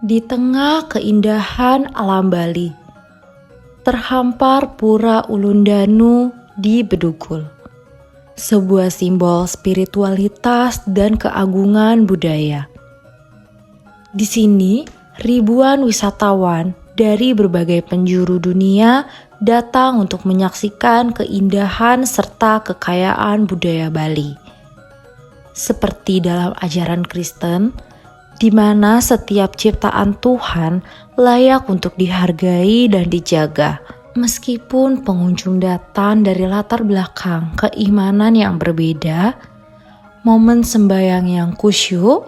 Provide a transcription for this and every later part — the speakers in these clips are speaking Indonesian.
Di tengah keindahan alam Bali, terhampar Pura Ulundanu di Bedugul, sebuah simbol spiritualitas dan keagungan budaya. Di sini, ribuan wisatawan dari berbagai penjuru dunia datang untuk menyaksikan keindahan serta kekayaan budaya Bali. Seperti dalam ajaran Kristen, di mana setiap ciptaan Tuhan layak untuk dihargai dan dijaga. Meskipun pengunjung datang dari latar belakang keimanan yang berbeda, momen sembahyang yang khusyuk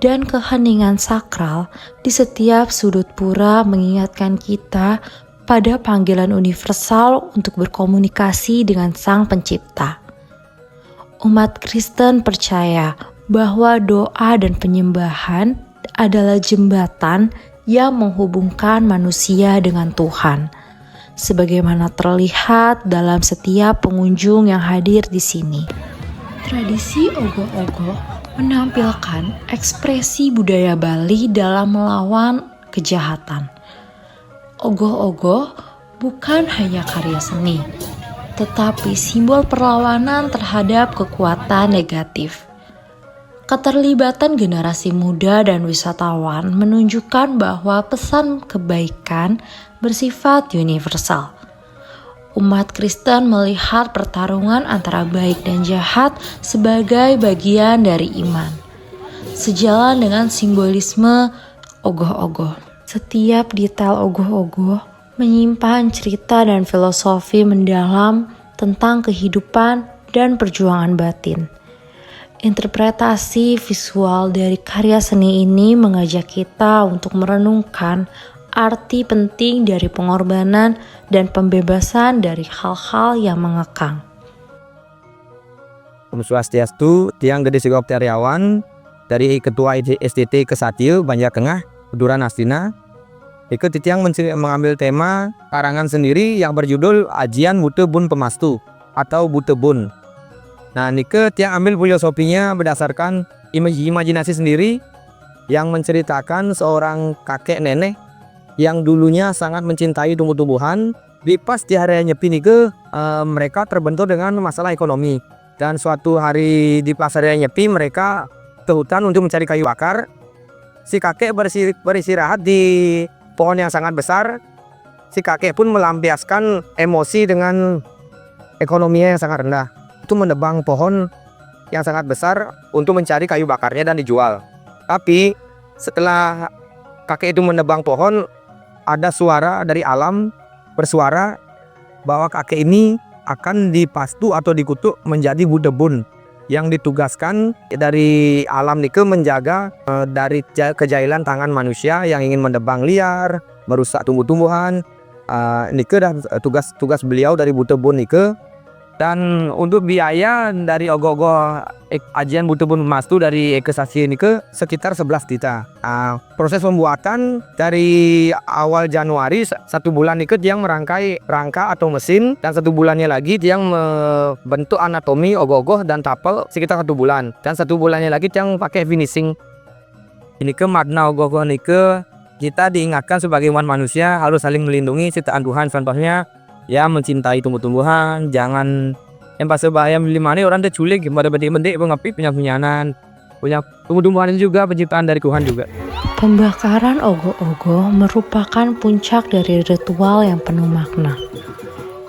dan keheningan sakral di setiap sudut pura mengingatkan kita pada panggilan universal untuk berkomunikasi dengan Sang Pencipta. Umat Kristen percaya bahwa doa dan penyembahan adalah jembatan yang menghubungkan manusia dengan Tuhan, sebagaimana terlihat dalam setiap pengunjung yang hadir di sini. Tradisi ogoh-ogoh menampilkan ekspresi budaya Bali dalam melawan kejahatan. Ogoh-ogoh bukan hanya karya seni, tetapi simbol perlawanan terhadap kekuatan negatif. Keterlibatan generasi muda dan wisatawan menunjukkan bahwa pesan kebaikan bersifat universal. Umat Kristen melihat pertarungan antara baik dan jahat sebagai bagian dari iman. Sejalan dengan simbolisme ogoh-ogoh. Setiap detail ogoh-ogoh menyimpan cerita dan filosofi mendalam tentang kehidupan dan perjuangan batin. Interpretasi visual dari karya seni ini mengajak kita untuk merenungkan arti penting dari pengorbanan dan pembebasan dari hal-hal yang mengekang. Om Swastiastu, Tiang Gede Sigok Tariawan dari Ketua SDT Kesatil Banjartengah, Keduran Astina. Ikut Tiang mengambil tema karangan sendiri yang berjudul Ajian Butebun Pemastu atau Butebun. Nah, Nike Tiang ambil filosofinya berdasarkan imajinasi sendiri yang menceritakan seorang kakek nenek yang dulunya sangat mencintai tumbuh-tumbuhan. Di pas di hari Nyepi Nike mereka terbentur dengan masalah ekonomi. Dan suatu hari di pas hari Nyepi mereka ke hutan untuk mencari kayu bakar. Si kakek beristirahat di pohon yang sangat besar. Si kakek pun melampiaskan emosi dengan ekonominya yang sangat rendah. Itu menebang pohon yang sangat besar untuk mencari kayu bakarnya dan dijual. Tapi setelah kakek itu menebang pohon, ada suara dari alam bersuara bahwa kakek ini akan dipastu atau dikutuk menjadi Budebun yang ditugaskan dari alam nike menjaga dari kejahilan tangan manusia yang ingin menebang liar, merusak tumbuh-tumbuhan. Nike dan tugas beliau dari Budebun nike. Dan untuk biaya dari ogoh-ogoh Ajian Butebun Pemastu dari Ekesasi ini sekitar 11 juta. Proses pembuatan dari awal Januari 1 bulan ini yang merangkai rangka atau mesin, dan 1 bulannya lagi yang membentuk anatomi ogoh-ogoh dan tapel sekitar 1 bulan, dan 1 bulannya lagi yang pakai finishing. Ini makna ogoh-ogoh ini kita diingatkan sebagai umat manusia harus saling melindungi ciptaan Tuhan. Contohnya ya mencintai tumbuh-tumbuhan, jangan yang pas bahaya milimane orang terculik pada bendik-bendik pengepi punya tumbuh-tumbuhan juga penciptaan dari Tuhan juga. Pembakaran ogoh-ogoh merupakan puncak dari ritual yang penuh makna.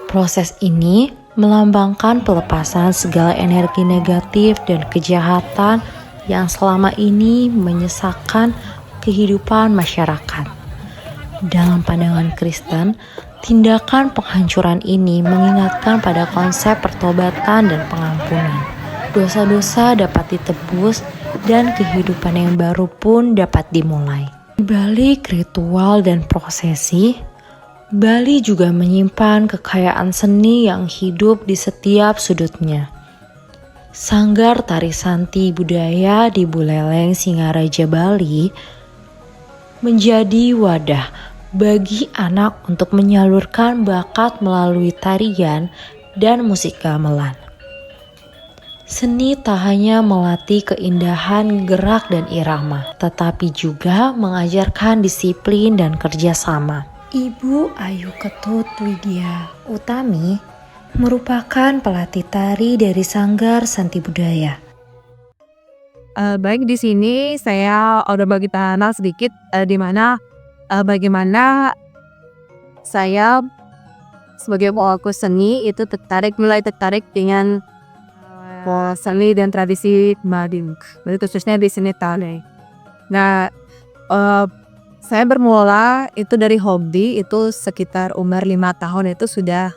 Proses ini melambangkan pelepasan segala energi negatif dan kejahatan yang selama ini menyesakkan kehidupan masyarakat. Dalam pandangan Kristen, tindakan penghancuran ini mengingatkan pada konsep pertobatan dan pengampunan. Dosa-dosa dapat ditebus dan kehidupan yang baru pun dapat dimulai. Di balik ritual dan prosesi, Bali juga menyimpan kekayaan seni yang hidup di setiap sudutnya. Sanggar Tari Santi Budaya di Buleleng Singaraja Bali menjadi wadah bagi anak untuk menyalurkan bakat melalui tarian dan musik gamelan. Seni tak hanya melatih keindahan gerak dan irama, tetapi juga mengajarkan disiplin dan kerjasama. Ibu Ayu Ketut Widya Utami merupakan pelatih tari dari Sanggar Santi Budaya. Baik, di sini saya udah bagi tanah sedikit di mana bagaimana saya sebagai pelaku seni itu mulai tertarik dengan seni dan tradisi Mading, khususnya di seni tari. Nah, saya bermula itu dari hobi, itu sekitar umur 5 tahun itu sudah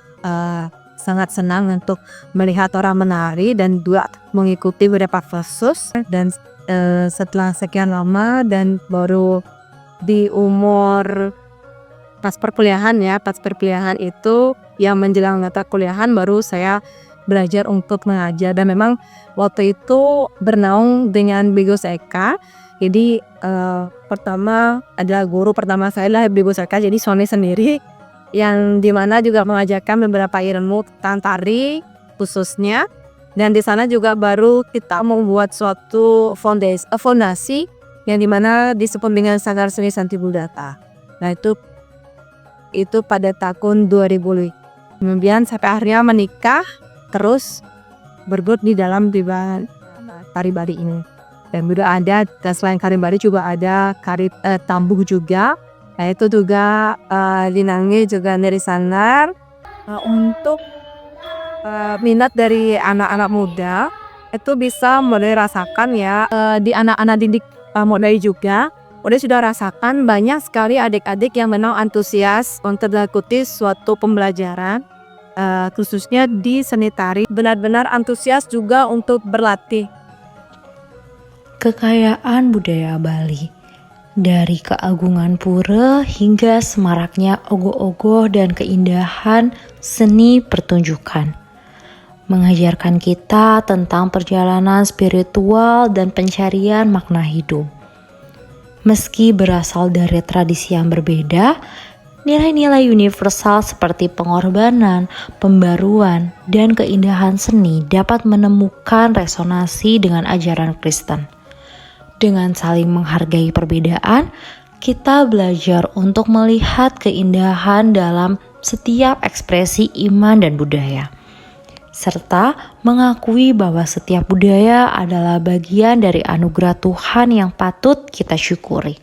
sangat senang untuk melihat orang menari dan juga mengikuti beberapa kursus. Dan setelah sekian lama dan baru di umur pas perkuliahan itu yang menjelang mata kuliahan baru saya belajar untuk mengajar. Dan memang waktu itu bernaung dengan Bigus Eka. Jadi pertama adalah guru pertama saya adalah Bigus Eka, jadi Sony sendiri, yang dimana juga mengajarkan beberapa ilmu tentang tari khususnya. Dan di sana juga baru kita membuat suatu fondasi yang dimana disebut dengan Sanggar Seni Santi Budaya. Nah itu pada tahun 2000. Kemudian sampai akhirnya menikah, terus berbuat di dalam tari bari ini. Dan sudah ada, dan selain kari bari juga ada kari tambuh juga. Nah itu juga Linangi juga dari Sanggar. Untuk minat dari anak-anak muda itu bisa mulai rasakan ya, di anak-anak didik muda juga udah sudah rasakan banyak sekali adik-adik yang memang antusias untuk mengikuti suatu pembelajaran, khususnya di seni tari, benar-benar antusias juga untuk berlatih. Kekayaan budaya Bali, dari keagungan pura hingga semaraknya ogoh-ogoh dan keindahan seni pertunjukan, mengajarkan kita tentang perjalanan spiritual dan pencarian makna hidup. Meski berasal dari tradisi yang berbeda, nilai-nilai universal seperti pengorbanan, pembaruan, dan keindahan seni dapat menemukan resonansi dengan ajaran Kristen. Dengan saling menghargai perbedaan, kita belajar untuk melihat keindahan dalam setiap ekspresi iman dan budaya, serta mengakui bahwa setiap budaya adalah bagian dari anugerah Tuhan yang patut kita syukuri.